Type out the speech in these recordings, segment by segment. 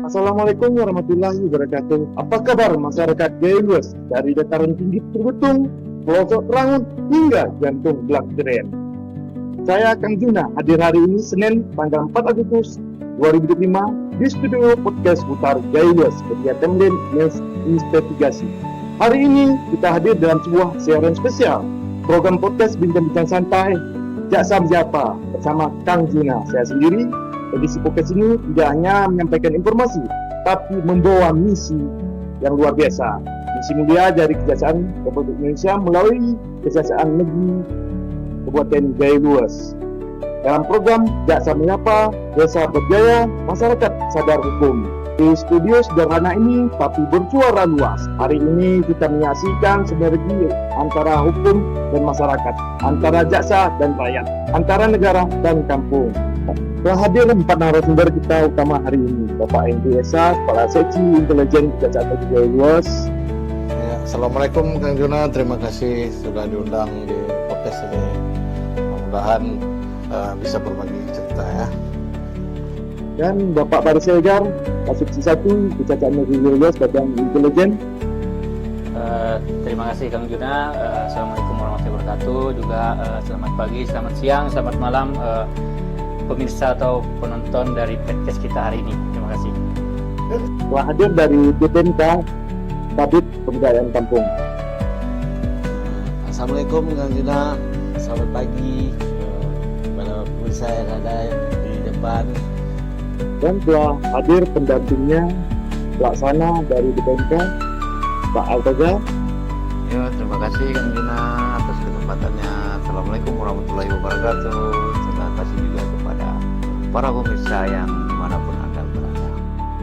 Assalamualaikum warahmatullahi wabarakatuh. Apa kabar masyarakat Gayus dari dataran tinggi Terbetung, pelosok Rangun hingga jantung Belak Deren? Saya Kang Juna hadir hari ini Senin tanggal 4 Agustus 2025 di studio podcast Putar Gayus kegiatan investigasi. Hari ini kita hadir dalam sebuah siaran spesial program podcast Bincang-Bincang Santai Jaksa Siapa bersama Kang Juna. Saya sendiri. Edisi podcast ini tidak hanya menyampaikan informasi, tapi membawa misi yang luar biasa. Misi mulia dari Kejaksaan Republik Indonesia melalui Kejaksaan Negeri Kabupaten Jaya Luas. Dalam program Jaksa Menyapa, Desa Berjaya, Masyarakat Sadar Hukum. Di studio sederhana ini, tapi bersuara luas. Hari ini kita menyaksikan sinergi antara hukum dan masyarakat, antara jaksa dan rakyat, antara negara dan kampung. Telah hadir 4 narasumber kita utama hari ini, Bapak Hendri Esa, Kepala Seksi Intelijen Kejaksaan Negeri Jaya Luas. Ya, Assalamualaikum Kang Juna, terima kasih sudah diundang di podcast ini. Mudah-mudahan bisa berbagi cerita ya. Dan Bapak Baris Segar, Seksi 1 Kejaksaan Negeri Jaya Luas, Badan Intelijen. Terima kasih Kang Juna. Assalamualaikum warahmatullahi wabarakatuh. Juga selamat pagi, selamat siang, selamat malam. Pemirsa atau penonton dari podcast kita hari ini. Terima kasih. Telah hadir dari BPNK Kabit Pemberdayaan Kampung. Assalamualaikum Kang Juna, selamat pagi kepada pemirsa yang ada di depan. Dan telah hadir pendampingnya pelaksana dari BPNK, Pak Altaza. Ya, terima kasih Kang Juna atas kesempatannya. Assalamualaikum warahmatullahi wabarakatuh. Terima kasih juga kepada para pemirsa yang dimanapun Anda berada.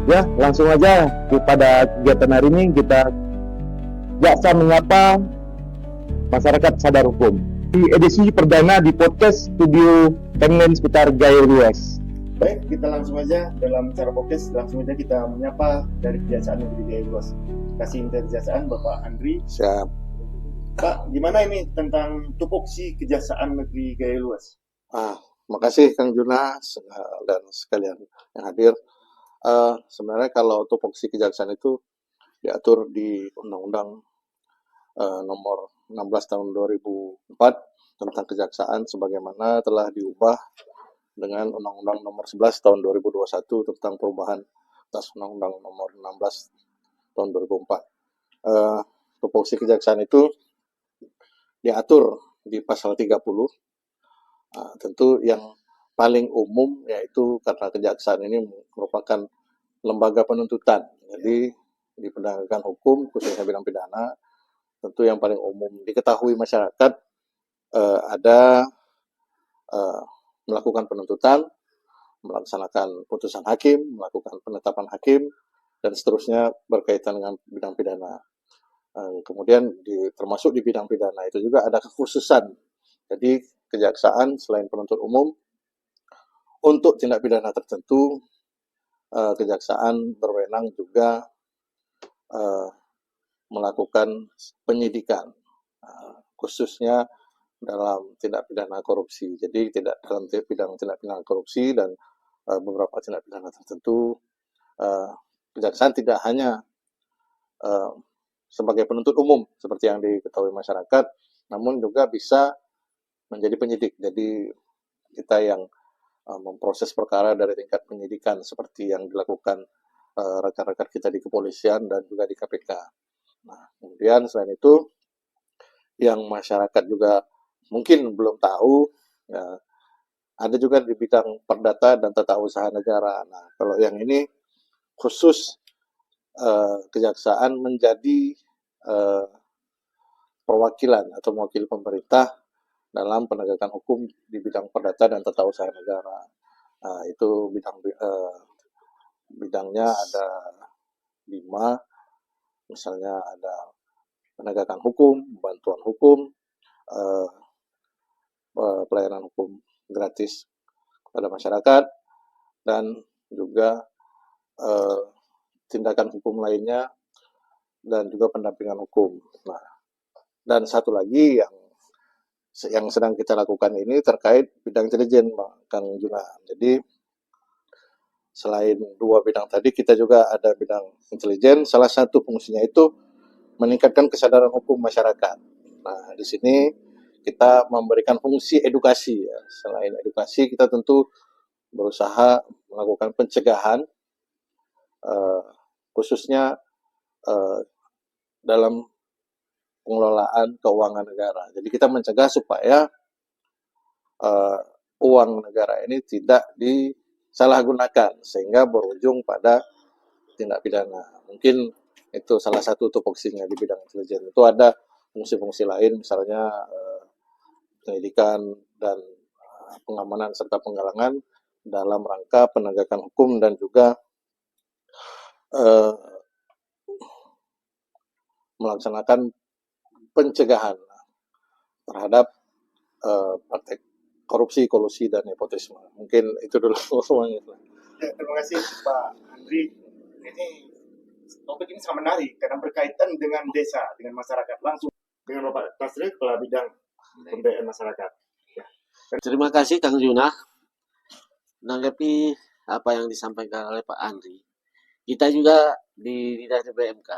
Ya, langsung aja kepada kegiatan hari ini kita Jaksa Menyapa Masyarakat Sadar Hukum di edisi perdana di podcast studio Pengen seputar Jaya Luas. Baik, kita langsung aja dalam cara podcast langsung aja kita menyapa dari Kejaksaan Negeri Jaya Luas. Kasih Kejaksaan Bapak Andri. Siap. Pak, gimana ini tentang tupoksi Kejaksaan Negeri Jaya Luas? Makasih Kang Juna dan sekalian yang hadir. Sebenarnya kalau tupoksi kejaksaan itu diatur di Undang-Undang nomor 16 tahun 2004 tentang kejaksaan sebagaimana telah diubah dengan Undang-Undang nomor 11 tahun 2021 tentang perubahan atas Undang-Undang nomor 16 tahun 2004. Tupoksi kejaksaan itu diatur di pasal 30. Tentu yang paling umum yaitu karena kejaksaan ini merupakan lembaga penuntutan. Jadi di penegakan hukum khususnya bidang pidana tentu yang paling umum diketahui masyarakat ada melakukan penuntutan, melaksanakan putusan hakim, melakukan penetapan hakim dan seterusnya berkaitan dengan bidang pidana. Kemudian termasuk di bidang pidana itu juga ada kekhususan. Jadi kejaksaan selain penuntut umum untuk tindak pidana tertentu kejaksaan berwenang juga melakukan penyidikan khususnya dalam tindak pidana korupsi. Jadi tidak dalam bidang tindak pidana korupsi dan beberapa tindak pidana tertentu kejaksaan tidak hanya sebagai penuntut umum seperti yang diketahui masyarakat, namun juga bisa menjadi penyidik. Jadi kita yang memproses perkara dari tingkat penyidikan seperti yang dilakukan rekan-rekan kita di kepolisian dan juga di KPK. Nah, kemudian selain itu yang masyarakat juga mungkin belum tahu, ya, ada juga di bidang perdata dan tata usaha negara. Nah, kalau yang ini khusus kejaksaan menjadi perwakilan atau mewakili pemerintah dalam penegakan hukum di bidang perdata dan tata usaha negara. Itu bidangnya ada 5, misalnya ada penegakan hukum, bantuan hukum, pelayanan hukum gratis kepada masyarakat, dan juga tindakan hukum lainnya dan juga pendampingan hukum. Nah, dan satu lagi yang sedang kita lakukan ini terkait bidang intelijen, Kang Juna. Jadi selain dua bidang tadi, kita juga ada bidang intelijen. Salah satu fungsinya itu meningkatkan kesadaran hukum masyarakat. Nah, di sini kita memberikan fungsi edukasi. Ya. Selain edukasi, kita tentu berusaha melakukan pencegahan, khususnya dalam pengelolaan keuangan negara. Jadi kita mencegah supaya uang negara ini tidak disalahgunakan sehingga berujung pada tindak pidana. Mungkin itu salah satu tupoksinya di bidang intelijen. Itu ada fungsi-fungsi lain, misalnya pendidikan dan pengamanan serta penggalangan dalam rangka penegakan hukum dan juga melaksanakan pencegahan terhadap praktek korupsi, kolusi, dan nepotisme. Mungkin itu dulu. Ya, terima kasih Pak Andri. Ini topik ini sangat menarik karena berkaitan dengan desa, dengan masyarakat langsung dengan Bapak Tasril, Kepala Bidang Pemberdayaan Masyarakat. Ya. Terima kasih Kang Juna. Menanggapi apa yang disampaikan oleh Pak Andri, kita juga di Dinas BMK,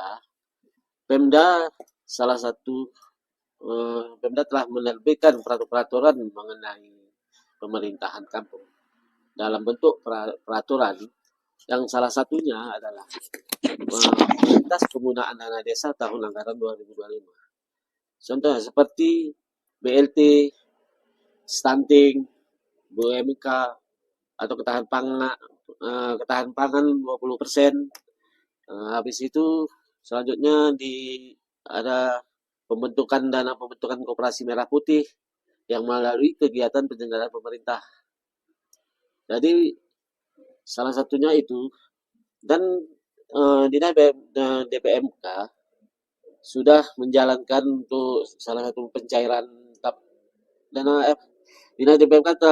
Pemda salah satu Pemda telah menerbitkan peraturan mengenai pemerintahan kampung dalam bentuk peraturan yang salah satunya adalah prioritas penggunaan dana desa tahun anggaran 2025. Contohnya seperti BLT, stunting, BUMK atau ketahanan pangan 20%. Habis itu selanjutnya ada dana pembentukan koperasi merah putih yang melalui kegiatan penyelenggaraan pemerintah. Jadi salah satunya itu, dan Dinas DPMK sudah menjalankan untuk salah satu pencairan dana. Dinas DPMK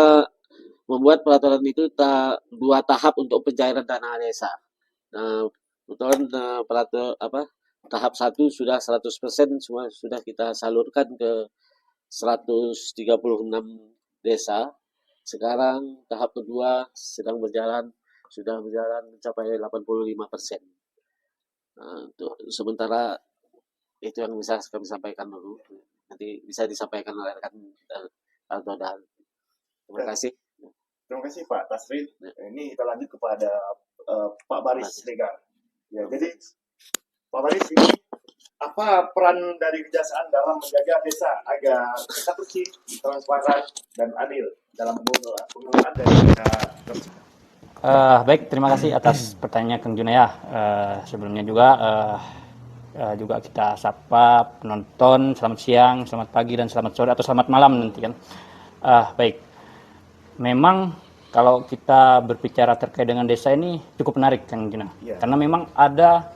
membuat peraturan itu 2 tahap untuk pencairan dana desa. Nah, kebetulan tahap 1 sudah 100% semua sudah kita salurkan ke 136 desa. Sekarang tahap kedua sudah berjalan mencapai 85%. Nah, untuk sementara itu yang bisa kami sampaikan dulu. Nanti bisa disampaikan oleh rekan Aldodan. Terima kasih. Terima kasih Pak Tasril. Ini kita lanjut kepada Pak Baris Legar. Ya, jadi Pak Baris, ini apa peran dari kejaksaan dalam menjaga desa agar tetap bersih, transparan, dan adil dalam pengelolaan dari desa tersebut? Baik, terima kasih atas pertanyaan Kang Juna ya. Sebelumnya juga kita sapa penonton, selamat siang, selamat pagi, dan selamat sore atau selamat malam nanti kan. Baik, memang kalau kita berbicara terkait dengan desa ini cukup menarik Kang Juna, karena memang ada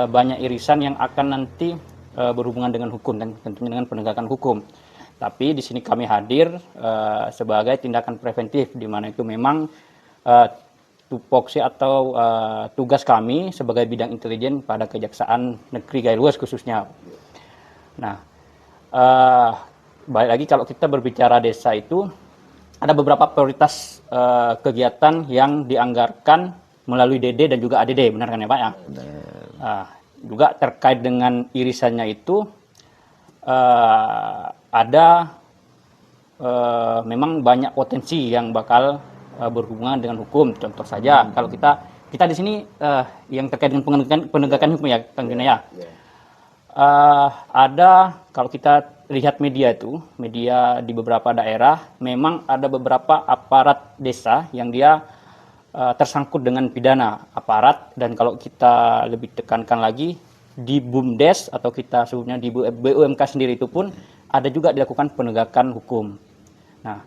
banyak irisan yang akan nanti berhubungan dengan hukum dan tentunya dengan penegakan hukum. Tapi di sini kami hadir sebagai tindakan preventif, di mana itu memang tupoksi atau tugas kami sebagai bidang intelijen pada Kejaksaan Negeri Gailues khususnya. Nah, balik lagi kalau kita berbicara desa itu ada beberapa prioritas kegiatan yang dianggarkan melalui DD dan juga ADD, benar kan ya Pak ya? Juga terkait dengan irisannya itu ada memang banyak potensi yang bakal berhubungan dengan hukum. Contoh saja kalau kita di sini yang terkait dengan penegakan hukum ya Kang Juna ya. Ada kalau kita lihat media di beberapa daerah memang ada beberapa aparat desa yang dia tersangkut dengan pidana aparat, dan kalau kita lebih tekankan lagi di BUMDes atau kita sebutnya di BUMK sendiri itu pun ada juga dilakukan penegakan hukum. Nah,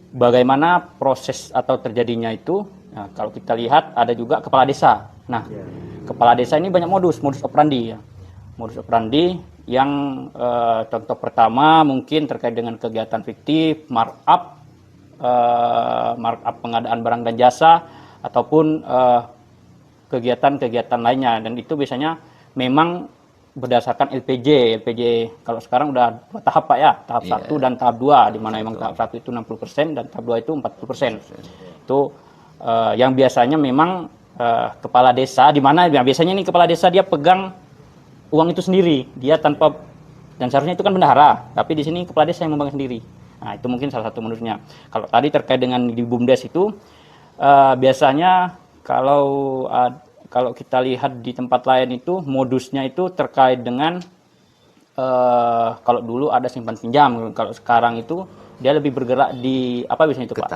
bagaimana proses atau terjadinya itu? Nah, kalau kita lihat ada juga kepala desa. Nah, kepala desa ini banyak modus operandi ya. Modus operandi yang contoh pertama mungkin terkait dengan kegiatan fiktif, markup pengadaan barang dan jasa ataupun kegiatan-kegiatan lainnya, dan itu biasanya memang berdasarkan LPJ kalau sekarang udah 2 tahap Pak ya, tahap 1 dan tahap 2, di mana memang tahap 1 itu 60% dan tahap 2 itu 40%. Itu yang biasanya memang kepala desa, di mana biasanya nih kepala desa dia pegang uang itu sendiri, dia tanpa, dan seharusnya itu kan bendahara, tapi di sini kepala desa yang memegang sendiri. Nah, itu mungkin salah satu modusnya. Kalau tadi terkait dengan di BUMDes itu, biasanya kalau kita lihat di tempat lain itu modusnya itu terkait dengan kalau dulu ada simpan pinjam, kalau sekarang itu dia lebih bergerak di apa biasanya itu Pak?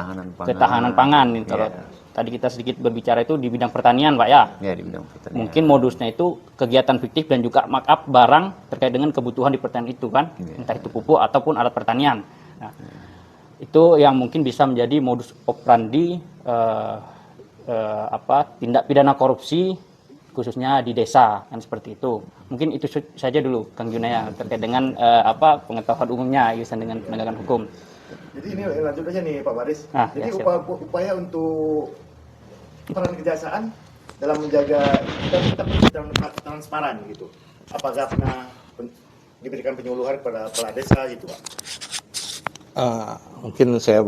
Ketahanan pangan. Kalau tadi kita sedikit berbicara itu di bidang pertanian Pak ya. Ya, di bidang pertanian. Mungkin modusnya itu kegiatan fiktif dan juga markup barang terkait dengan kebutuhan di pertanian itu kan, entah itu pupuk ataupun alat pertanian. Nah, itu yang mungkin bisa menjadi modus operandi tindak pidana korupsi khususnya di desa kan seperti itu. Mungkin itu saja dulu Kang Junaya terkait dengan pengetahuan umumnya urusan dengan penegakan hukum. Jadi ini lanjut aja nih Pak Baris. Jadi ya, upaya untuk peran kejaksaan dalam menjaga kita transparan gitu. Apakah pernah diberikan penyuluhan kepada kepala desa gitu Pak? Mungkin saya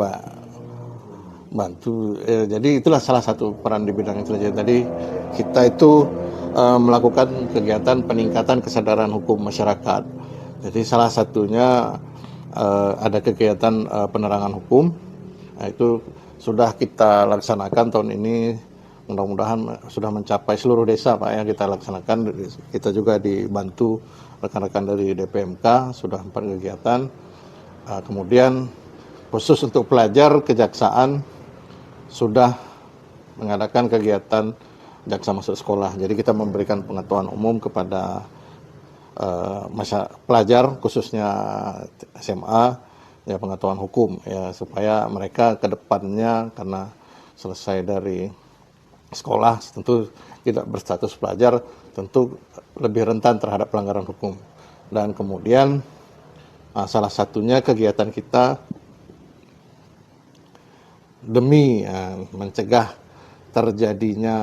bantu. Jadi itulah salah satu peran di bidang intelijen. Tadi kita itu melakukan kegiatan peningkatan kesadaran hukum masyarakat. Jadi salah satunya ada kegiatan penerangan hukum. Nah, itu sudah kita laksanakan tahun ini. Mudah-mudahan sudah mencapai seluruh desa Pak ya kita laksanakan. Kita juga dibantu rekan-rekan dari DPMK sudah 4 kegiatan. Kemudian khusus untuk pelajar kejaksaan sudah mengadakan kegiatan jaksa masuk sekolah. Jadi kita memberikan pengetahuan umum kepada pelajar khususnya SMA ya pengetahuan hukum ya supaya mereka ke depannya karena selesai dari sekolah tentu tidak berstatus pelajar tentu lebih rentan terhadap pelanggaran hukum. Dan kemudian salah satunya kegiatan kita demi mencegah terjadinya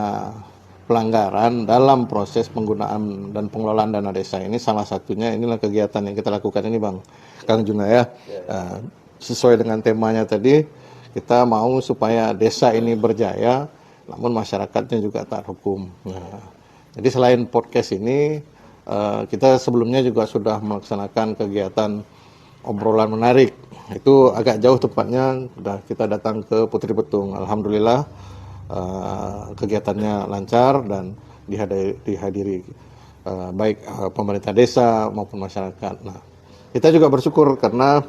pelanggaran dalam proses penggunaan dan pengelolaan dana desa ini, salah satunya inilah kegiatan yang kita lakukan ini Bang Kang Junaya. Sesuai dengan temanya tadi, kita mau supaya desa ini berjaya namun masyarakatnya juga taat hukum. Jadi selain podcast ini kita sebelumnya juga sudah melaksanakan kegiatan obrolan menarik. Itu agak jauh tepatnya, kita datang ke Putri Betung. Alhamdulillah kegiatannya lancar dan dihadiri baik pemerintah desa maupun masyarakat. Nah, kita juga bersyukur karena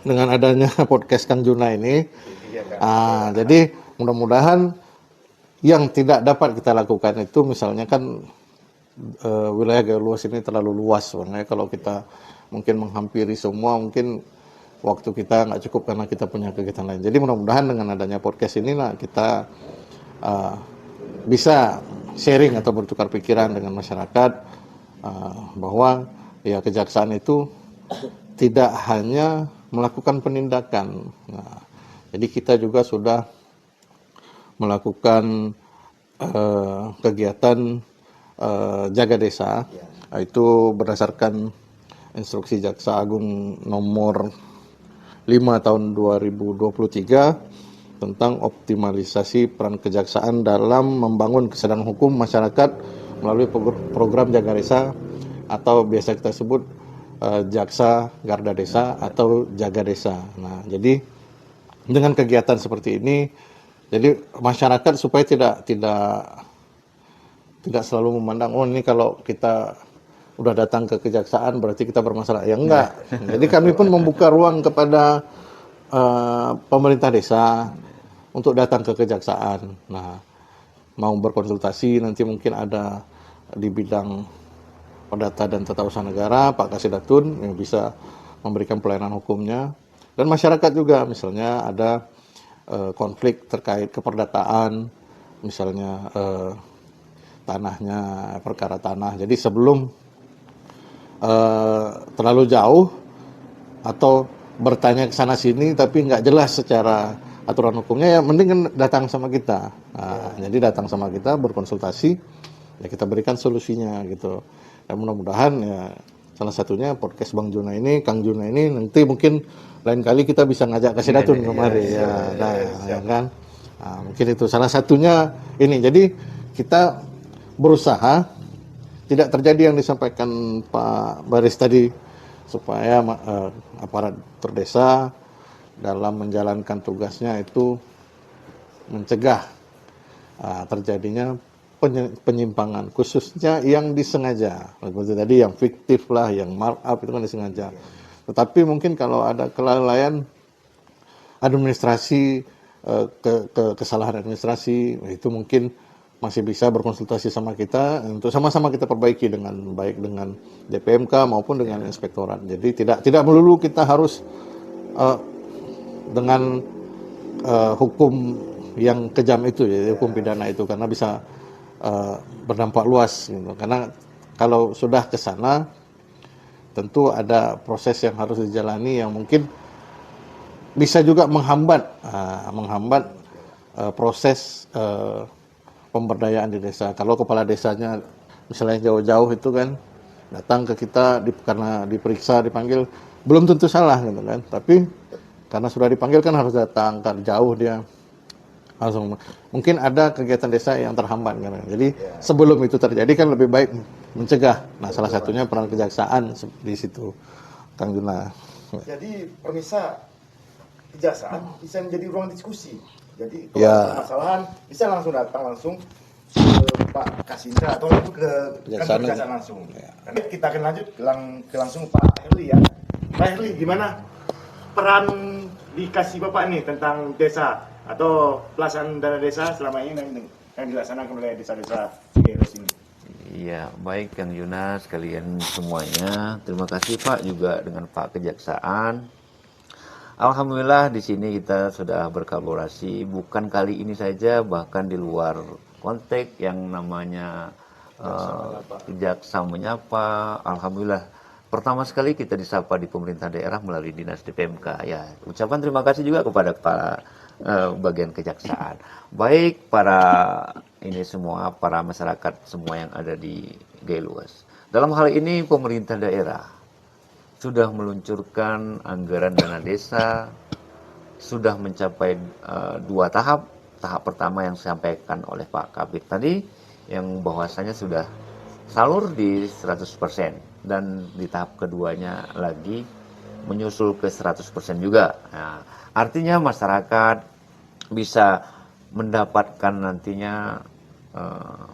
dengan adanya podcast Kang Juna ini, jadi mudah-mudahan yang tidak dapat kita lakukan itu misalnya kan wilayah Galuas ini terlalu luas, makanya kalau kita mungkin menghampiri semua mungkin waktu kita nggak cukup karena kita punya kegiatan lain. Jadi mudah-mudahan dengan adanya podcast ini kita bisa sharing atau bertukar pikiran dengan masyarakat bahwa ya kejaksaan itu tidak hanya melakukan penindakan. Nah, jadi kita juga sudah melakukan kegiatan jaga desa, itu berdasarkan instruksi Jaksa Agung nomor 5 tahun 2023 tentang optimalisasi peran kejaksaan dalam membangun kesadaran hukum masyarakat melalui program jaga desa atau biasa kita sebut jaksa garda desa atau jaga desa. Nah, jadi dengan kegiatan seperti ini, jadi masyarakat supaya tidak selalu memandang ini kalau kita udah datang ke kejaksaan berarti kita bermasalah. Ya enggak. Jadi kami pun membuka ruang kepada pemerintah desa untuk datang ke kejaksaan. Nah, mau berkonsultasi nanti mungkin ada di bidang perdata dan tata usaha negara Pak Kasidatun yang bisa memberikan pelayanan hukumnya, dan masyarakat juga misalnya ada konflik terkait keperdataan, misalnya tanahnya, perkara tanah. Jadi sebelum terlalu jauh atau bertanya ke sana sini tapi nggak jelas secara aturan hukumnya, ya mending datang sama kita. Jadi datang sama kita berkonsultasi, ya kita berikan solusinya gitu. Dan mudah-mudahan ya salah satunya podcast Bang Juna ini, Kang Juna ini nanti mungkin lain kali kita bisa ngajak ke Sidatun kemari ya kan. Nah, mungkin itu salah satunya ini. Jadi kita berusaha tidak terjadi yang disampaikan Pak Baris tadi, supaya aparatur desa dalam menjalankan tugasnya itu mencegah terjadinya penyimpangan, khususnya yang disengaja. Seperti tadi yang fiktif lah, yang markup itu kan disengaja. Tetapi mungkin kalau ada kelalaian administrasi, kesalahan administrasi, itu mungkin masih bisa berkonsultasi sama kita untuk sama-sama kita perbaiki dengan baik dengan DPMK maupun dengan inspektorat. Jadi tidak melulu kita harus dengan hukum yang kejam itu, ya, hukum pidana itu, karena bisa berdampak luas gitu. Karena kalau sudah ke sana tentu ada proses yang harus dijalani yang mungkin bisa juga menghambat proses pemberdayaan di desa. Kalau kepala desanya misalnya jauh-jauh itu kan datang ke kita karena diperiksa, dipanggil, belum tentu salah gitu kan. Tapi karena sudah dipanggil kan harus datang, kan jauh dia langsung. Mungkin ada kegiatan desa yang terhambat kan. Jadi sebelum itu terjadi kan lebih baik mencegah. Nah, salah satunya peran kejaksaan di situ, Kang Juna. Jadi permisa kejaksaan bisa menjadi ruang diskusi. Jadi kalau Ya. ada permasalahan bisa langsung datang langsung ke Pak Kasindra atau langsung ke kantor kejaksaan langsung. Nanti kita akan lanjut ke langsung Pak Herli ya. Pak Herli, gimana peran dikasih Bapak nih tentang desa atau pelaksanaan dana desa selama ini yang dilaksanakan oleh desa-desa Geros ini? Iya, baik Kang Yuna, sekalian semuanya. Terima kasih Pak juga dengan Pak Kejaksaan. Alhamdulillah di sini kita sudah berkolaborasi, bukan kali ini saja, bahkan di luar konteks yang namanya Kejaksaan Menyapa. Alhamdulillah pertama sekali kita disapa di pemerintah daerah melalui dinas DPMK. Ya, ucapan terima kasih juga kepada para bagian kejaksaan. Baik para ini semua, para masyarakat semua yang ada di Geluas. Dalam hal ini pemerintah daerah sudah meluncurkan anggaran dana desa, sudah mencapai 2 tahap. Tahap pertama yang disampaikan oleh Pak Kabit tadi, yang bahwasanya sudah salur di 100%, dan di tahap keduanya lagi menyusul ke 100% juga. Nah, artinya masyarakat bisa mendapatkan nantinya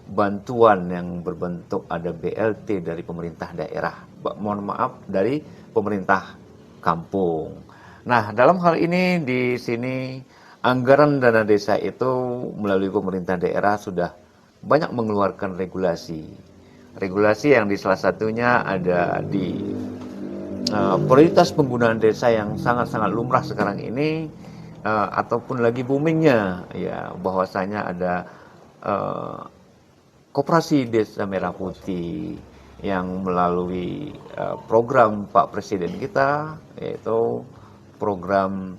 bantuan yang berbentuk ada BLT dari pemerintah daerah, mohon maaf dari pemerintah kampung. Nah, dalam hal ini di sini anggaran dana desa itu melalui pemerintah daerah sudah banyak mengeluarkan regulasi. Regulasi yang di salah satunya ada di prioritas penggunaan desa yang sangat-sangat lumrah sekarang ini, ataupun lagi boomingnya, ya, bahwasanya ada Koperasi Desa Merah Putih yang melalui program Pak Presiden kita, yaitu program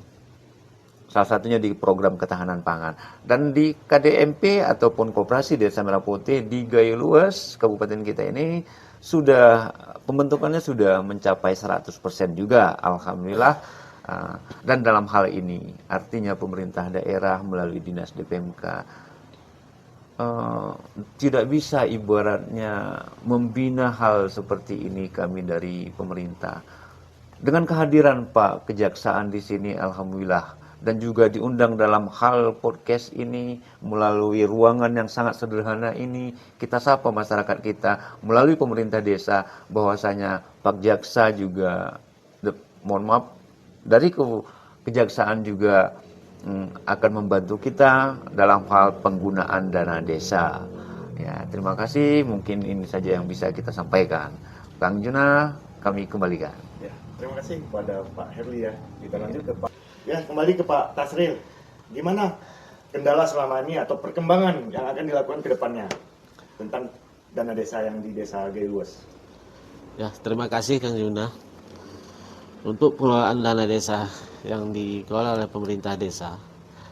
salah satunya di program ketahanan pangan. Dan di KDMP ataupun Koperasi Desa Merah Putih di Geluas kabupaten kita ini sudah pembentukannya sudah mencapai 100% juga, alhamdulillah. Dan dalam hal ini artinya pemerintah daerah melalui dinas DPMK tidak bisa ibaratnya membina hal seperti ini kami dari pemerintah. Dengan kehadiran Pak Kejaksaan di sini, alhamdulillah, dan juga diundang dalam hal podcast ini melalui ruangan yang sangat sederhana ini, kita sapa masyarakat kita melalui pemerintah desa, bahwasanya Pak Jaksa juga, mohon maaf, dari Kejaksaan juga akan membantu kita dalam hal penggunaan dana desa. Ya, terima kasih. Mungkin ini saja yang bisa kita sampaikan. Kang Juna, kami kembalikan. Ya, terima kasih kepada Pak Herli ya. Kita lanjut ke Pak. Ya, kembali ke Pak Tasril. Gimana kendala selama ini atau perkembangan yang akan dilakukan ke depannya tentang dana desa yang di Desa Geluas? Ya, terima kasih Kang Yuna. Untuk pengelolaan dana desa yang dikelola oleh pemerintah desa,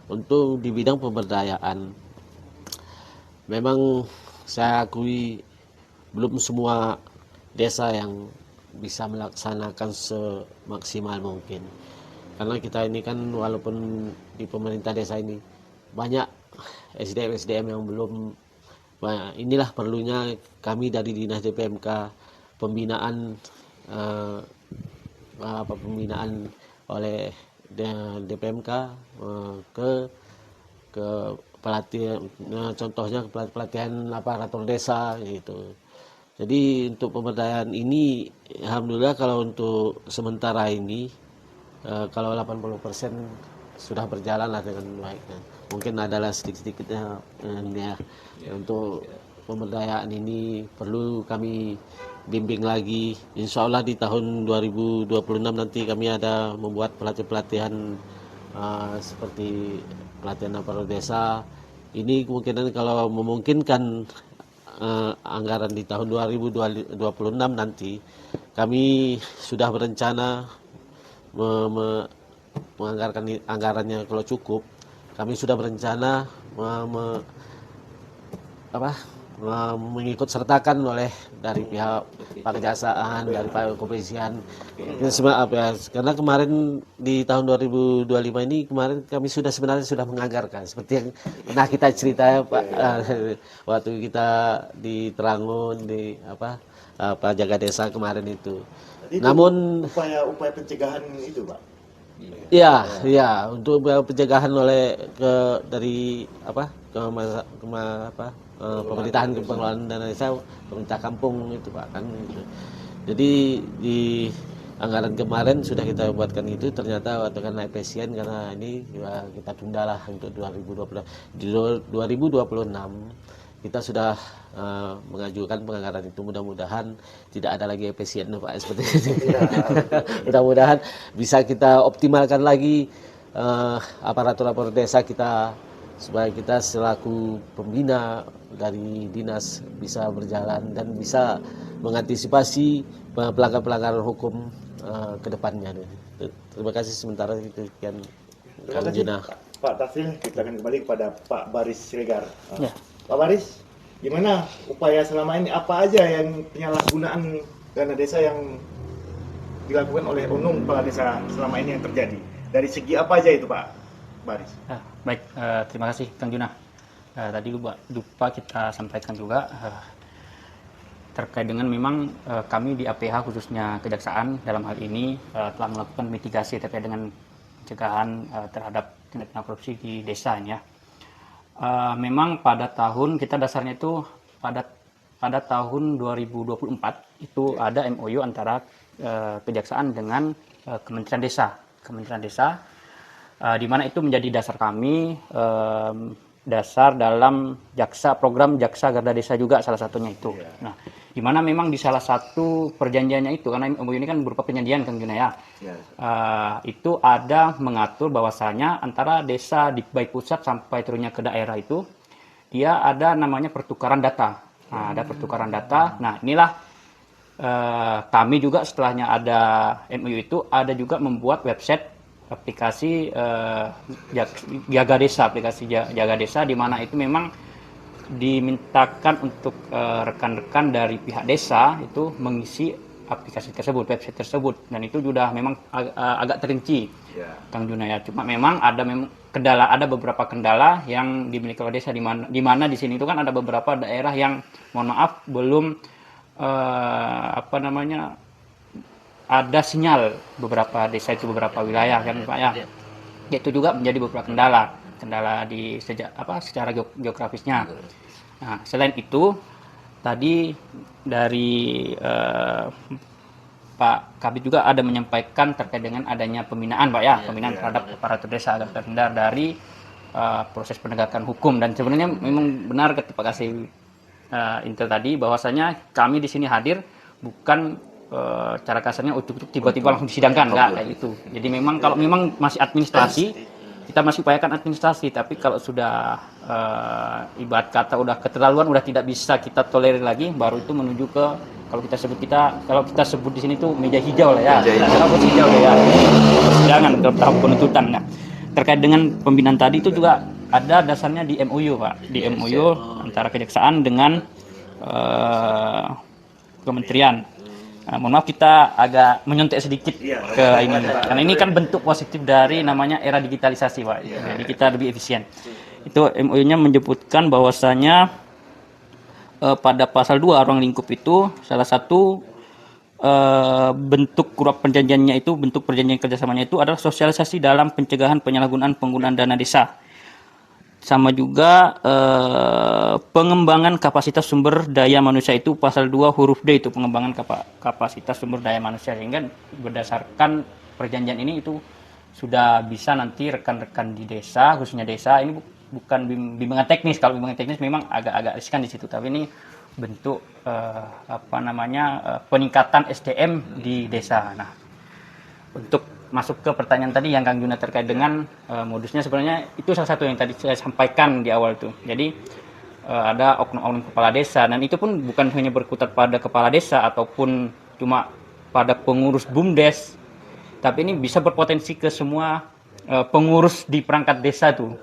untuk di bidang pemberdayaan, memang saya akui belum semua desa yang bisa melaksanakan semaksimal mungkin. Karena kita ini kan walaupun di pemerintah desa ini banyak SDM yang belum. Nah, inilah perlunya kami dari Dinas DPMK pembinaan pembinaan oleh DPMK ke pelatihan, contohnya pelatihan aparatur desa gitu. Jadi untuk pemberdayaan ini, alhamdulillah kalau untuk sementara ini, kalau 80% sudah berjalan lah dengan baik. Mungkin adalah sedikit-sedikitnya ya, untuk pemberdayaan ini perlu kami bimbing lagi. Insya Allah di tahun 2026 nanti kami ada membuat pelatihan-pelatihan seperti pelatihan aparatur desa. Ini kemungkinan kalau memungkinkan anggaran di tahun 2026 nanti kami sudah berencana menganggarkan anggarannya kalau cukup. Kami sudah berencana mengikut sertakan oleh dari pihak Pak Kejaksaan, dari Pak Kepolisian. Karena kemarin di tahun 2025 ini kemarin kami sebenarnya sudah menganggarkan seperti yang pernah kita cerita Pak waktu kita di Terangun di Pak Jaga Desa kemarin itu. Namun upaya pencegahan itu, Pak. Ya, untuk pencegahan oleh pemerintahan pengelolaan dana desa, pemerintah kampung itu Pak kan gitu. Jadi di anggaran kemarin sudah kita buatkan itu, ternyata waktu kan naik presiden karena ini ya, kita tunda lah untuk 2020. Di 2026 kita sudah mengajukan penganggaran itu, mudah-mudahan tidak ada lagi efisien Pak seperti itu. Mudah-mudahan bisa kita optimalkan lagi aparatur desa kita supaya kita selaku pembina dari dinas bisa berjalan dan bisa mengantisipasi pelanggaran hukum ke depannya. Terima kasih sementara itu sekian. Terima kasih Pak Tafsir. Kita akan kembali kepada Pak Baris Siregar. Ya. Pak Baris, gimana upaya selama ini, apa aja yang penyalahgunaan dana desa yang dilakukan oleh oknum kepala desa selama ini yang terjadi? Dari segi apa aja itu Pak Baris? Baik, terima kasih Kang Juna. Tadi lupa kita sampaikan juga terkait dengan memang kami di APH khususnya Kejaksaan dalam hal ini telah melakukan mitigasi terkait dengan pencegahan terhadap tindak pidana korupsi di desa ya. Memang pada tahun kita dasarnya itu pada tahun 2024 itu ada MOU antara Kejaksaan dengan Kementerian Desa, di mana itu menjadi dasar kami, dasar dalam program Jaksa Garda Desa juga salah satunya itu. Nah, di mana memang di salah satu perjanjiannya itu, karena MOU ini kan berupa perjanjian Kang Juna ya, itu ada mengatur bahwasanya antara desa di baik pusat sampai turunnya ke daerah itu, dia ada namanya pertukaran data. Nah, ada pertukaran data. Nah, inilah kami juga setelahnya ada MOU itu, ada juga membuat website aplikasi Jaga Desa, di mana itu memang dimintakan untuk rekan-rekan dari pihak desa itu mengisi aplikasi tersebut, website tersebut, dan itu sudah memang agak terinci, Kang Juna ya. Cuma memang ada beberapa kendala yang dimiliki oleh desa, di mana di sini itu kan ada beberapa daerah yang mohon maaf belum ada sinyal, beberapa desa itu, beberapa wilayah kan Pak ya. Itu juga menjadi beberapa kendala di secara geografisnya. Nah, selain itu tadi dari Pak Kabid juga ada menyampaikan terkait dengan adanya pembinaan Pak ya, pembinaan terhadap aparatur desa agar terhindar dari proses penegakan hukum. Dan sebenarnya memang benar kata Pak Kasih Intel tadi bahwasanya kami di sini hadir bukan cara kasarnya untuk tiba-tiba langsung disidangkan, enggak kayak gitu. Jadi memang kalau memang masih administrasi, kita masih upayakan administrasi, tapi kalau sudah ibarat kata udah keterlaluan, udah tidak bisa kita tolerir lagi, baru itu menuju ke kalau kita sebut di sini tuh meja hijau lah ya. Hijau ya. Persidangan dalam tahap penuntutan. Nah, terkait dengan pembinaan tadi itu juga ada dasarnya di MOU Pak, di MOU antara Kejaksaan dengan Kementerian. Mohon maaf kita agak menyontek sedikit ke ini, karena ini kan bentuk positif dari namanya era digitalisasi Pak. Jadi kita lebih efisien. Itu MOU-nya menyebutkan bahwasanya pada pasal 2 ruang lingkup itu salah satu bentuk perjanjiannya itu, bentuk perjanjian kerjasamanya itu adalah sosialisasi dalam pencegahan penyalahgunaan penggunaan dana desa, sama juga pengembangan kapasitas sumber daya manusia, itu pasal 2 huruf D, itu pengembangan kapasitas sumber daya manusia, sehingga berdasarkan perjanjian ini itu sudah bisa nanti rekan-rekan di desa, khususnya desa ini bukan bimbingan teknis. Kalau bimbingan teknis memang agak riskan di situ, tapi ini bentuk peningkatan SDM di desa. Nah, untuk masuk ke pertanyaan tadi yang Kang Juna terkait dengan modusnya, sebenarnya itu salah satu yang tadi saya sampaikan di awal tuh. Jadi ada oknum-oknum kepala desa, dan itu pun bukan hanya berkutat pada kepala desa ataupun cuma pada pengurus BUMDes, tapi ini bisa berpotensi ke semua pengurus di perangkat desa tuh.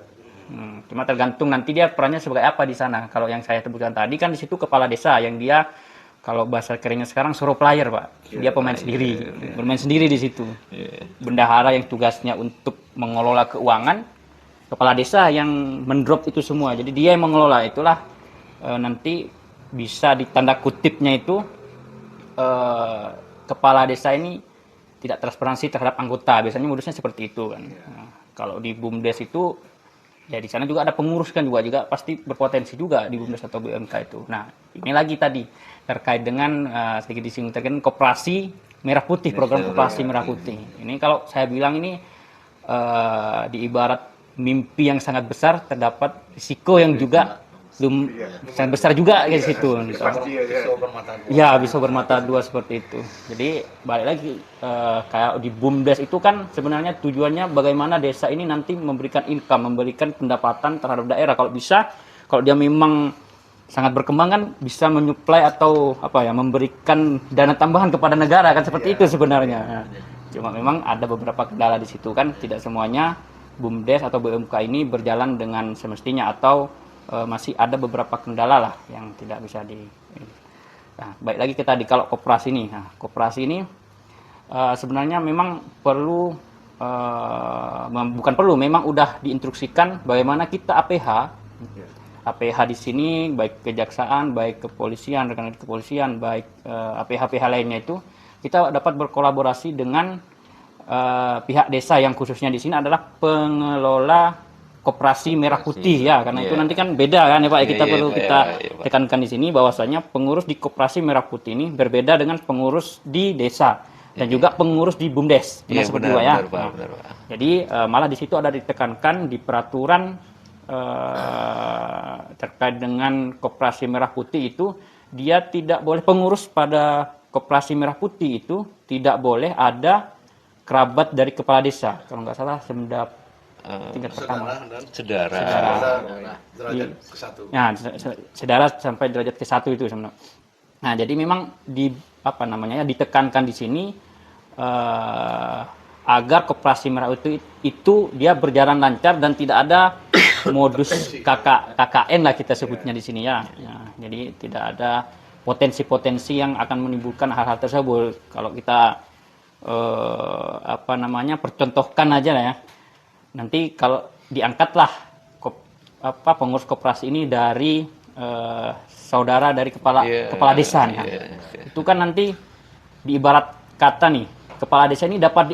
Cuma tergantung nanti dia perannya sebagai apa di sana. Kalau yang saya sebutkan tadi kan di situ kepala desa yang dia, kalau bahasa kerennya sekarang, solo player, Pak. Dia pemain sendiri, bermain sendiri di situ. Bendahara yang tugasnya untuk mengelola keuangan, kepala desa yang mendrop itu semua. Jadi dia yang mengelola, itulah nanti bisa ditanda kutipnya itu kepala desa ini tidak transparansi terhadap anggota. Biasanya modusnya seperti itu kan. Nah, kalau di BUMDes itu ya di sana juga ada pengurus kan, juga pasti berpotensi juga di BUMDes atau BMK itu. Nah, ini lagi tadi terkait dengan sedikit disinggung terkait dengan koperasi merah putih, program koperasi merah putih. Ini kalau saya bilang ini di ibarat mimpi yang sangat besar, terdapat risiko yang juga belum sangat besar juga di situ. Ya, bisa bermata dua seperti itu. Jadi balik lagi kayak di BUMDes itu kan sebenarnya tujuannya bagaimana desa ini nanti memberikan income, memberikan pendapatan terhadap daerah. Kalau bisa, kalau dia memang sangat berkembang kan bisa menyuplai atau memberikan dana tambahan kepada negara kan, seperti itu sebenarnya. Nah, cuma memang ada beberapa kendala di situ kan, tidak semuanya BUMDes atau BMK ini berjalan dengan semestinya, atau masih ada beberapa kendala lah yang tidak bisa Nah, baik lagi kita kalau koperasi ini. Nah, koperasi ini sebenarnya memang perlu, memang udah diinstruksikan bagaimana kita APH di sini, baik kejaksaan, baik kepolisian, rekan kepolisian, baik APH lainnya itu kita dapat berkolaborasi dengan pihak desa yang khususnya di sini adalah pengelola koperasi merah putih ya, karena itu nanti kan beda kan ya Pak, kita perlu tekankan di sini bahwasanya pengurus di koperasi merah putih ini berbeda dengan pengurus di desa dan juga pengurus di BUMDes. Seperti itu ya. Benar. Jadi malah di situ ada ditekankan di peraturan terkait dengan koperasi merah putih itu, dia tidak boleh, pengurus pada koperasi merah putih itu tidak boleh ada kerabat dari kepala desa. Kalau nggak salah semdap tingkat pertama, Sedara. Derajat ke-1. Nah, saudara sampai derajat ke-1 itu sebenarnya. Nah, jadi memang ditekankan di sini agar koperasi merah itu dia berjalan lancar dan tidak ada modus KKN lah kita sebutnya di sini ya. Jadi tidak ada potensi-potensi yang akan menimbulkan hal-hal tersebut. Kalau kita percontohkan aja lah ya. Nanti kalau diangkatlah pengurus koperasi ini dari saudara dari kepala desa nih. Itu kan nanti diibarat kata nih, kepala desa ini dapat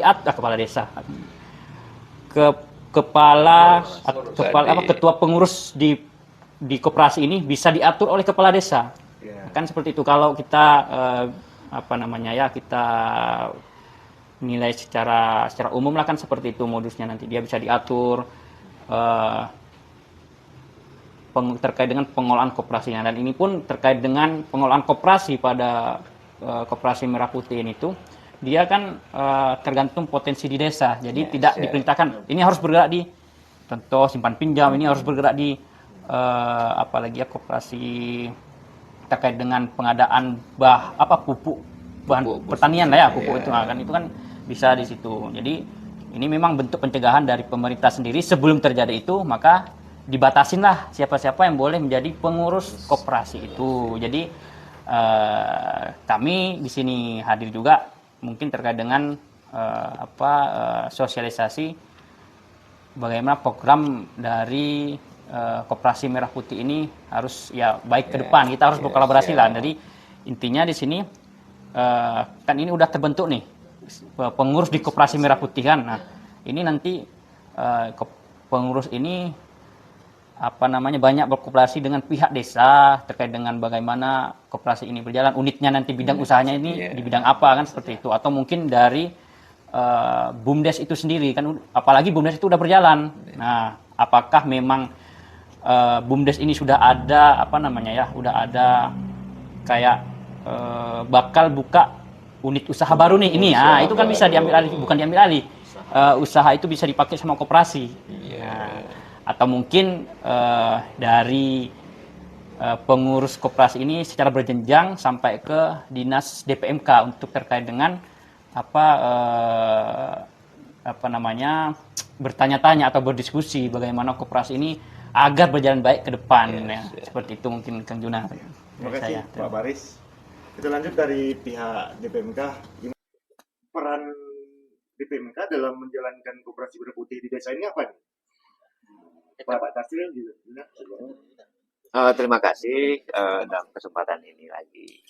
ketua pengurus di koperasi ini bisa diatur oleh kepala desa. Kan seperti itu. Kalau kita kita nilai secara umum lah kan seperti itu modusnya, nanti dia bisa diatur terkait dengan pengelolaan koperasinya. Dan ini pun terkait dengan pengelolaan koperasi pada koperasi merah putih ini tuh, dia kan tergantung potensi di desa. Jadi tidak diperintahkan ini harus bergerak di contoh simpan pinjam, ini harus bergerak di koperasi terkait dengan pengadaan pupuk bahan pertanian lah ya, pupuk itu kan bisa di situ. Jadi ini memang bentuk pencegahan dari pemerintah sendiri. Sebelum terjadi itu maka dibatasinlah siapa-siapa yang boleh menjadi pengurus koperasi itu. Jadi kami di sini hadir juga mungkin terkait dengan sosialisasi bagaimana program dari Koperasi Merah Putih ini harus ya baik ke depan. Kita harus berkolaborasi lah. Jadi intinya di sini kan ini udah terbentuk nih pengurus di Koperasi Merah Putih kan. Nah, ini nanti pengurus ini banyak berkooperasi dengan pihak desa terkait dengan bagaimana koperasi ini berjalan, unitnya nanti bidang usahanya ini di bidang apa kan, seperti itu, atau mungkin dari BUMDes itu sendiri kan, apalagi BUMDes itu udah berjalan. Nah, apakah memang BUMDes ini sudah ada udah ada kayak bakal buka unit usaha baru nih ini ya, itu kan bisa diambil alih, bukan diambil alih, usaha itu bisa dipakai sama koperasi. Atau mungkin dari pengurus koperasi ini secara berjenjang sampai ke dinas DPMK untuk terkait dengan bertanya-tanya atau berdiskusi bagaimana koperasi ini agar berjalan baik ke depan. Seperti itu mungkin Kang Juna. Terima kasih Pak Baris. Kita lanjut dari pihak DPMK. Gimana peran DPMK dalam menjalankan koperasi Merah Putih di desa ini apa nih? Pak Tasril juga. Terima kasih dalam kesempatan ini lagi.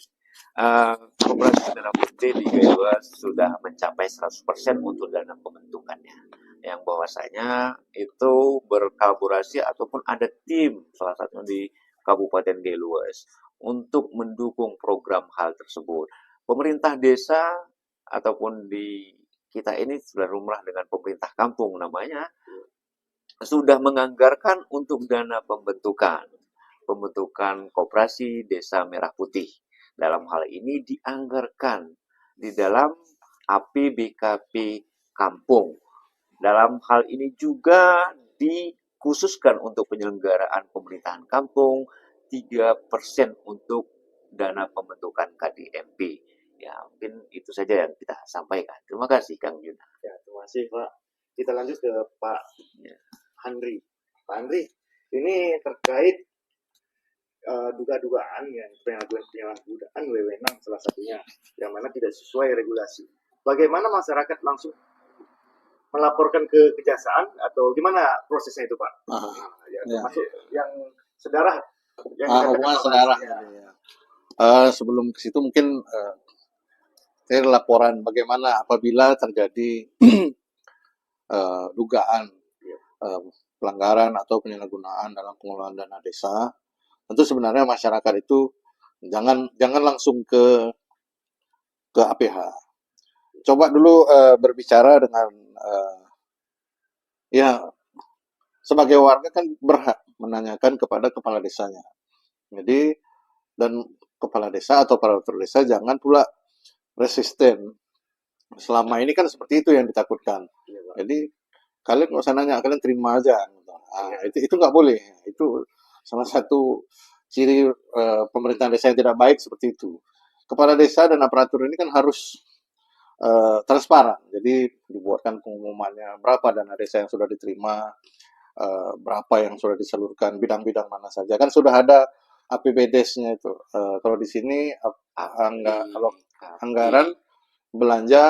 Koperasi Merah Putih di Gaewa sudah mencapai 100% untuk dana pembentukannya. Yang bahwasanya itu berkolaborasi ataupun ada tim salah satunya di Kabupaten Geluas untuk mendukung program hal tersebut. Pemerintah desa ataupun di kita ini sudah lumrah dengan pemerintah kampung namanya, sudah menganggarkan untuk dana pembentukan koperasi Desa Merah Putih. Dalam hal ini dianggarkan di dalam APBKP kampung. Dalam hal ini juga dikhususkan untuk penyelenggaraan pemerintahan kampung 3% untuk dana pembentukan KDMP. Ya, mungkin itu saja yang kita sampaikan. Terima kasih Kang Juna. Ya, terima kasih Pak. Kita lanjut ke Pak Andri. Pak Andri, ini terkait dugaan yang penyalahgunaan wewenang salah satunya, yang mana tidak sesuai regulasi. Bagaimana masyarakat langsung melaporkan ke kejaksaan atau gimana prosesnya itu Pak? Termasuk yang sedarah, yang hubungan saudara. Sebelum ke situ mungkin saya laporan bagaimana apabila terjadi dugaan pelanggaran atau penyalahgunaan dalam pengelolaan dana desa. Tentu sebenarnya masyarakat itu jangan langsung ke APH. Coba dulu berbicara dengan sebagai warga kan berhak menanyakan kepada kepala desanya. Jadi dan kepala desa atau aparatur desa jangan pula resisten. Selama ini kan seperti itu yang ditakutkan. Jadi kalian nggak usah nanya, kalian terima aja. Itu nggak boleh. Itu salah satu ciri pemerintahan desa yang tidak baik seperti itu. Kepala desa dan aparatur ini kan harus transparan. Jadi dibuatkan pengumumannya berapa dana desa yang sudah diterima, berapa yang sudah disalurkan, bidang-bidang mana saja. Kan sudah ada APBDes-nya itu. Kalau di sini anggaran belanja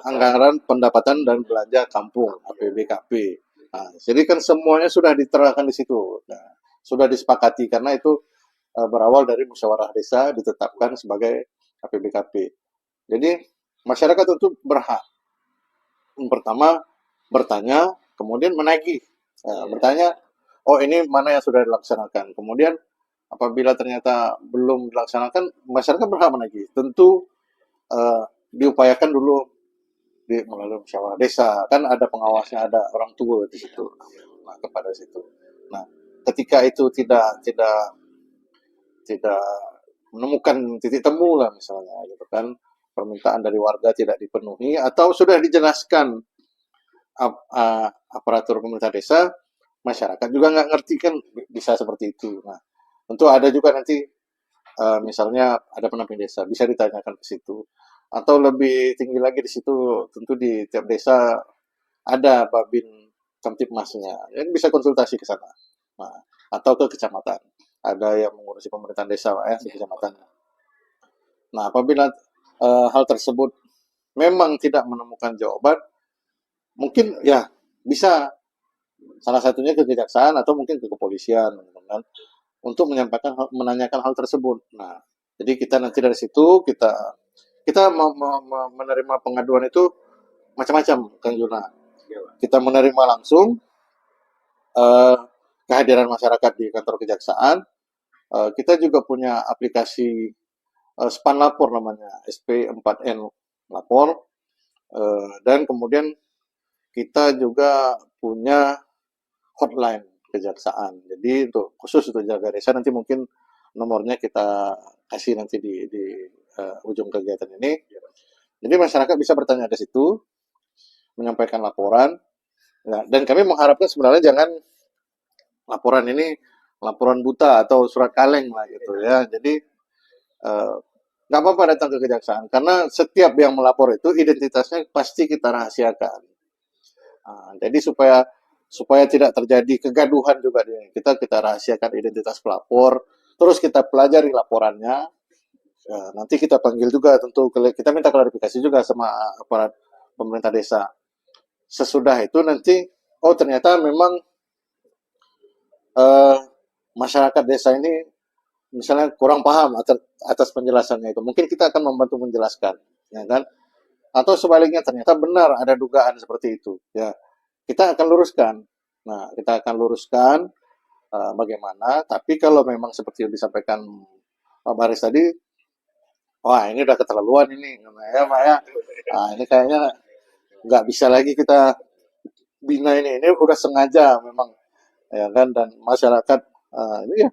anggaran pendapatan dan belanja kampung APBKP. Nah, jadi kan semuanya sudah diterangkan di situ. Nah, sudah disepakati karena itu berawal dari musyawarah desa ditetapkan sebagai APBKP. Jadi masyarakat itu berhak pertama bertanya, kemudian menagih. Bertanya, oh ini mana yang sudah dilaksanakan. Kemudian apabila ternyata belum dilaksanakan, masyarakat berhak menagih. Tentu diupayakan dulu melalui musyawarah desa, kan ada pengawasnya, ada orang tua di situ. Nah, kepada situ. Nah, ketika itu tidak menemukan titik temu lah misalnya, gitu kan, permintaan dari warga tidak dipenuhi atau sudah dijelaskan aparatur pemerintah desa, masyarakat juga nggak ngerti kan bisa seperti itu. Nah, tentu ada juga nanti misalnya ada pendamping desa bisa ditanyakan ke situ. Atau lebih tinggi lagi di situ, tentu di tiap desa ada Babin Kamtipmasnya, yang bisa konsultasi ke sana. Nah, atau ke kecamatan. Ada yang mengurusi pemerintahan desa di kecamatan. Nah, apabila hal tersebut memang tidak menemukan jawaban, mungkin ya bisa Salah satunya ke kejaksaan atau mungkin ke kepolisian, kan, untuk menanyakan hal tersebut. Nah, jadi kita nanti dari situ kita menerima pengaduan itu macam-macam, Kang Juna. Kita menerima langsung eh, kehadiran masyarakat di kantor kejaksaan. Kita juga punya aplikasi Span Lapor namanya, SP4N Lapor. Dan kemudian kita juga punya hotline kejaksaan. Jadi untuk khusus untuk jaga desa nanti mungkin nomornya kita kasih nanti di ujung kegiatan ini. Jadi masyarakat bisa bertanya ke situ, menyampaikan laporan. Nah, dan kami mengharapkan sebenarnya jangan laporan ini laporan buta atau surat kaleng lah gitu ya. Jadi nggak apa-apa datang ke kejaksaan karena setiap yang melapor itu identitasnya pasti kita rahasiakan. Nah, jadi supaya tidak terjadi kegaduhan juga kita rahasiakan identitas pelapor, terus kita pelajari laporannya. Nanti kita panggil juga, tentu kita minta klarifikasi juga sama aparat pemerintah desa. Sesudah itu nanti, oh ternyata memang masyarakat desa ini misalnya kurang paham atas penjelasannya itu. Mungkin kita akan membantu menjelaskan, ya kan? Atau sebaliknya ternyata benar ada dugaan seperti itu. Ya, kita akan luruskan. Nah, kita akan luruskan bagaimana. Tapi kalau memang seperti yang disampaikan Pak Baris tadi, wah ini udah keterlaluan ini, ya Pak ya. Nah, ini kayaknya nggak bisa lagi kita bina ini udah sengaja memang, ya kan, dan masyarakat ini ya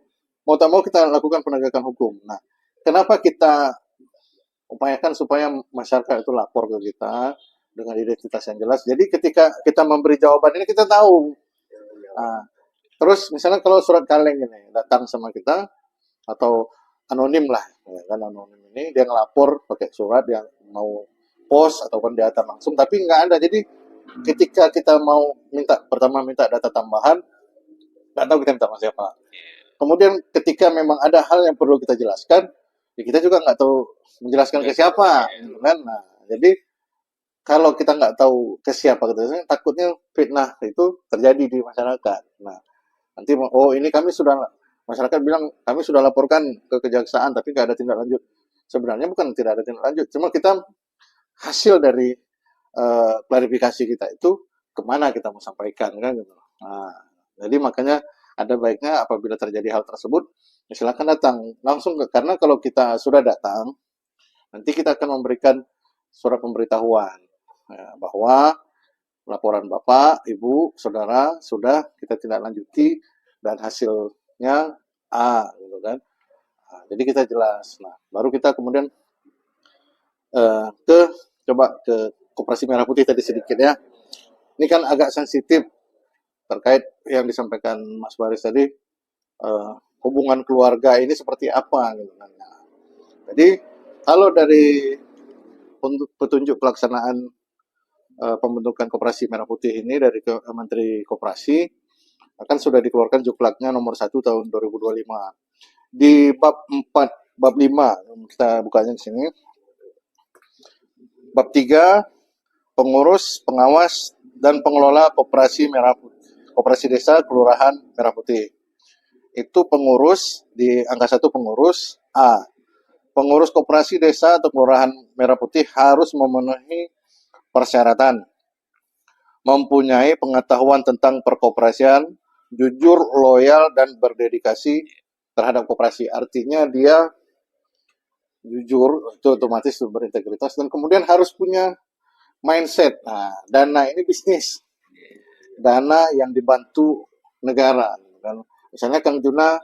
mau tak mau kita lakukan penegakan hukum. Nah, kenapa kita upayakan supaya masyarakat itu lapor ke kita dengan identitas yang jelas. Jadi ketika kita memberi jawaban ini kita tahu. Nah, terus misalnya kalau surat kaleng ini datang sama kita atau anonim lah, ya kan, anonim ini dia ngelapor pakai surat yang mau pos ataupun dia datang langsung, tapi nggak ada. Jadi ketika kita mau pertama minta data tambahan, nggak tahu kita minta sama siapa. Kemudian ketika memang ada hal yang perlu kita jelaskan, ya kita juga nggak tahu menjelaskan ke siapa, gitu kan. Nah, jadi kalau kita nggak tahu ke siapa, takutnya fitnah itu terjadi di masyarakat. Nah, nanti ini masyarakat bilang kami sudah laporkan ke kejaksaan tapi nggak ada tindak lanjut. Sebenarnya bukan tidak ada tindak lanjut, cuma kita hasil dari klarifikasi kita itu kemana kita mau sampaikan kan gitu. Nah, jadi makanya ada baiknya apabila terjadi hal tersebut, silakan datang langsung karena kalau kita sudah datang, nanti kita akan memberikan surat pemberitahuan bahwa laporan Bapak, Ibu, Saudara sudah kita tindak lanjuti dan hasilnya A, gitu kan. Nah, jadi kita jelas. Nah, baru kita kemudian coba ke Koperasi Merah Putih tadi sedikit ya. Ini kan agak sensitif terkait yang disampaikan Mas Baris tadi, hubungan keluarga ini seperti apa gitu kan. Nah, jadi kalau dari petunjuk pelaksanaan pembentukan Koperasi Merah Putih ini dari Menteri Koperasi akan sudah dikeluarkan Juklaknya nomor 1 tahun 2025. Di bab 4, bab 5 kita bukanya di sini. Bab 3 pengurus, pengawas dan pengelola Koperasi Merah Putih. Koperasi Desa Kelurahan Merah Putih. Itu pengurus di angka 1 pengurus A. Pengurus koperasi desa atau kelurahan Merah Putih harus memenuhi persyaratan mempunyai pengetahuan tentang perkoperasian, jujur, loyal, dan berdedikasi terhadap koperasi. Artinya dia jujur, itu otomatis berintegritas, dan kemudian harus punya mindset. Nah, dana ini bisnis. Dana yang dibantu negara. Misalnya Kang Juna,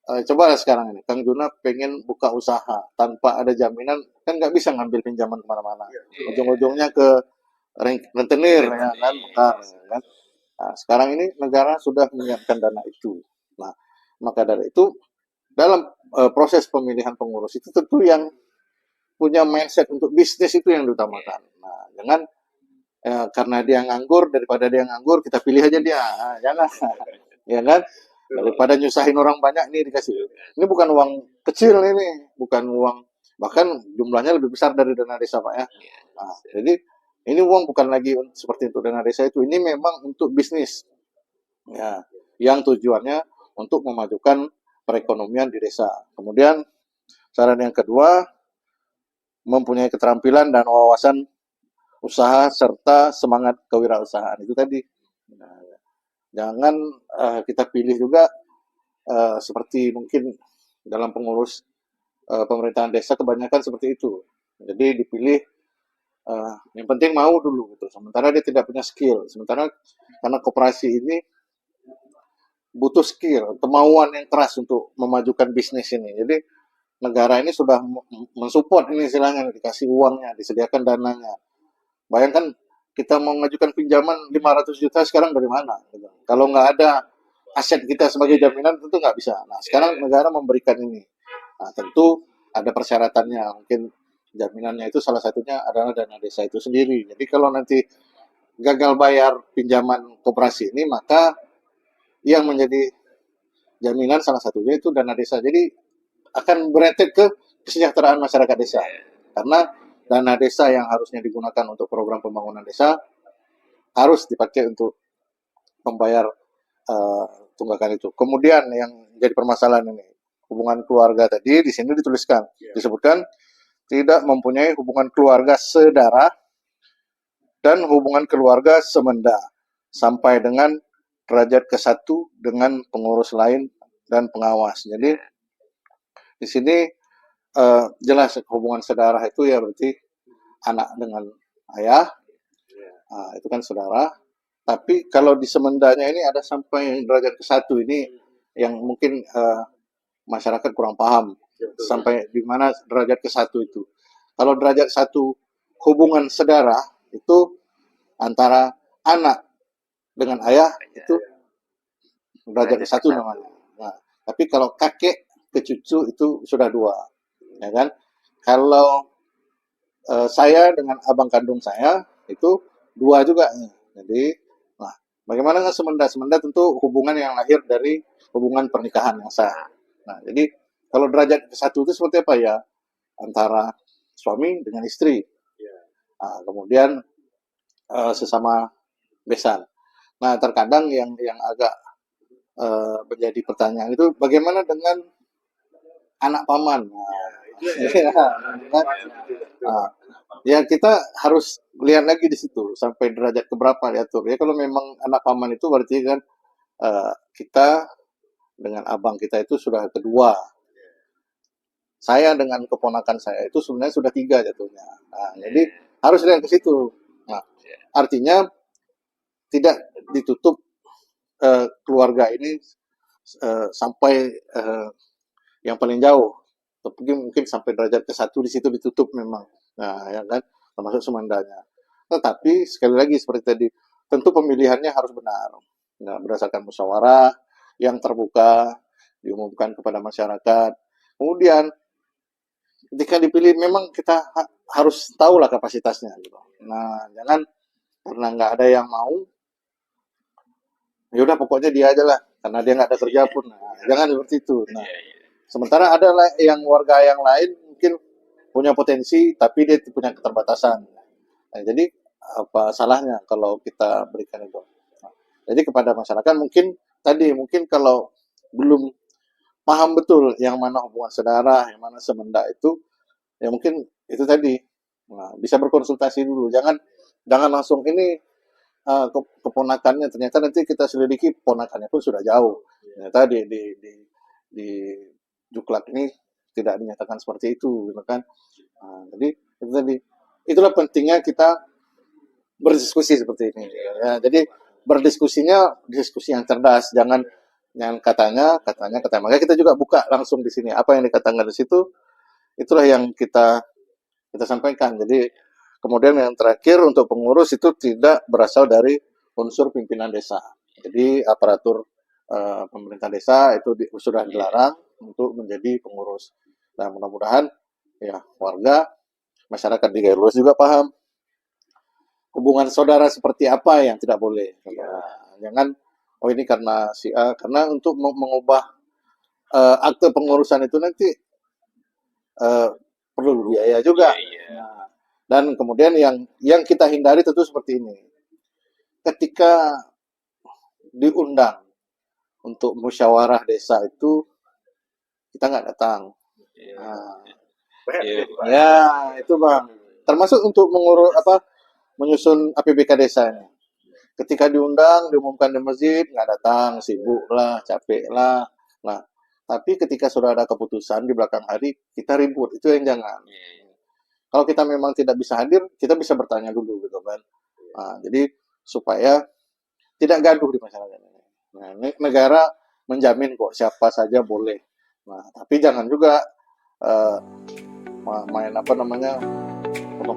coba sekarang ini, Kang Juna pengen buka usaha tanpa ada jaminan, kan nggak bisa ngambil pinjaman kemana-mana. Ujung-ujungnya ke rentenir, ya kan, kan. Nah, sekarang ini negara sudah menyiapkan dana itu. Nah, maka dari itu dalam proses pemilihan pengurus itu tentu yang punya mindset untuk bisnis itu yang diutamakan. Nah, jangan karena dia nganggur, daripada dia nganggur kita pilih aja dia, jangan, ya kan, daripada nyusahin orang banyak nih dikasih. Ini bukan uang kecil ini, bukan uang, bahkan jumlahnya lebih besar dari dana desa Pak ya. Nah, jadi ini uang bukan lagi seperti untuk dana desa itu, ini memang untuk bisnis. ya, yang tujuannya untuk memajukan perekonomian di desa. Kemudian saran yang kedua, mempunyai keterampilan dan wawasan usaha serta semangat kewirausahaan itu tadi. Nah, jangan kita pilih juga seperti mungkin dalam pengurus pemerintahan desa kebanyakan seperti itu. Jadi dipilih yang penting mau dulu gitu. Sementara dia tidak punya skill. Sementara karena koperasi ini butuh skill, kemauan yang keras untuk memajukan bisnis ini. Jadi negara ini sudah mensupport ini istilahnya, dikasih uangnya, disediakan dananya. Bayangkan kita mau mengajukan pinjaman 500 juta sekarang dari mana? Gitu. Kalau nggak ada aset kita sebagai jaminan tentu nggak bisa. Nah sekarang negara memberikan ini. Nah tentu ada persyaratannya. Mungkin jaminannya itu salah satunya adalah dana desa itu sendiri. Jadi kalau nanti gagal bayar pinjaman koperasi ini, maka yang menjadi jaminan salah satunya itu dana desa. Jadi akan berentet ke kesejahteraan masyarakat desa. Karena dana desa yang harusnya digunakan untuk program pembangunan desa harus dipakai untuk membayar tunggakan itu. Kemudian yang jadi permasalahan ini, hubungan keluarga tadi di sini dituliskan, disebutkan tidak mempunyai hubungan keluarga sedarah dan hubungan keluarga semenda sampai dengan derajat ke-1 dengan pengurus lain dan pengawas. Jadi di sini jelas hubungan saudara itu ya berarti anak dengan ayah, itu kan saudara. Tapi kalau di semendanya ini ada sampai yang derajat ke-1 ini yang mungkin masyarakat kurang paham sampai di mana derajat ke-1 itu. Kalau derajat 1 hubungan saudara itu antara anak dengan ayah itu derajat ke-1 namanya. Nah, tapi kalau kakek ke cucu itu sudah 2, ya kan? Kalau saya dengan abang kandung saya itu 2 juga. Jadi, nah, bagaimana dengan semenda? Semenda tentu hubungan yang lahir dari hubungan pernikahan yang sah. Nah, jadi kalau derajat ke-1 itu seperti apa ya? Antara suami dengan istri. Nah, kemudian sesama besan. Nah, terkadang yang agak menjadi pertanyaan itu bagaimana dengan anak paman? Ya kita harus lihat lagi di situ sampai derajat keberapa diatur. Ya kalau memang anak paman itu berarti kan kita dengan abang kita itu sudah kedua. Saya dengan keponakan saya itu sebenarnya sudah 3 jatuhnya. Nah, jadi harus lihat ke situ. Nah, artinya tidak ditutup keluarga ini sampai yang paling jauh. Mungkin sampai derajat ke-1 di situ ditutup memang. Nah, ya kan, termasuk semendanya. Tetapi sekali lagi seperti tadi, tentu pemilihannya harus benar. Nah, berdasarkan musyawarah yang terbuka, diumumkan kepada masyarakat. Kemudian ketika dipilih memang kita harus tahulah kapasitasnya gitu. Nah, jangan karena nggak ada yang mau, ya udah pokoknya dia aja lah karena dia nggak ada kerja pun. Nah, jangan seperti itu. Nah, sementara ada yang warga yang lain mungkin punya potensi tapi dia punya keterbatasan. Nah, jadi apa salahnya kalau kita berikan itu? Nah, jadi kepada masyarakat mungkin kalau belum paham betul yang mana hubungan saudara, yang mana semenda itu, ya mungkin itu tadi. Nah, bisa berkonsultasi dulu. Jangan langsung ini keponakannya ternyata nanti kita selidiki ponakannya pun sudah jauh. Ternyata di Juklak ini tidak dinyatakan seperti itu, gitu kan. Nah, jadi itu tadi. Itulah pentingnya kita berdiskusi seperti ini. Ya, jadi berdiskusinya diskusi yang cerdas, jangan katanya. Makanya kita juga buka langsung di sini apa yang dikatakan di situ. Itulah yang kita sampaikan. Jadi kemudian yang terakhir untuk pengurus itu tidak berasal dari unsur pimpinan desa. Jadi aparatur pemerintah desa itu sudah dilarang untuk menjadi pengurus. Nah mudah-mudahan ya warga masyarakat di Gayo Luas juga paham hubungan saudara seperti apa yang tidak boleh. Jangan ini karena si A, karena untuk mengubah akte pengurusan itu nanti perlu biaya juga. Nah, dan kemudian yang kita hindari tentu seperti ini. Ketika diundang untuk musyawarah desa itu kita nggak datang. Nah, ya itu bang, termasuk untuk menyusun APBK desa ini. Ketika diumumkan di masjid, nggak datang, sibuk lah, capek lah. Nah, tapi ketika sudah ada keputusan di belakang hari, kita ribut, itu yang jangan. Kalau kita memang tidak bisa hadir, kita bisa bertanya dulu gitu kan. Nah, jadi supaya tidak gaduh di masyarakat ini. Nah, ini negara menjamin kok siapa saja boleh. Nah, tapi jangan juga main potong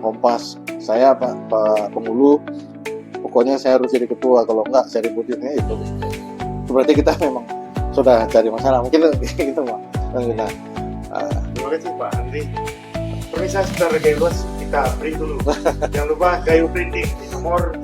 kompas. Saya Pak Pengulu, pokoknya saya harus jadi ketua, kalau enggak saya ributinnya itu. Berarti kita memang sudah cari masalah, mungkin gitu Pak. Nah, Terima kasih Pak Andri. Permisa sebentar guys, kita break dulu. Jangan lupa kayu printing di nomor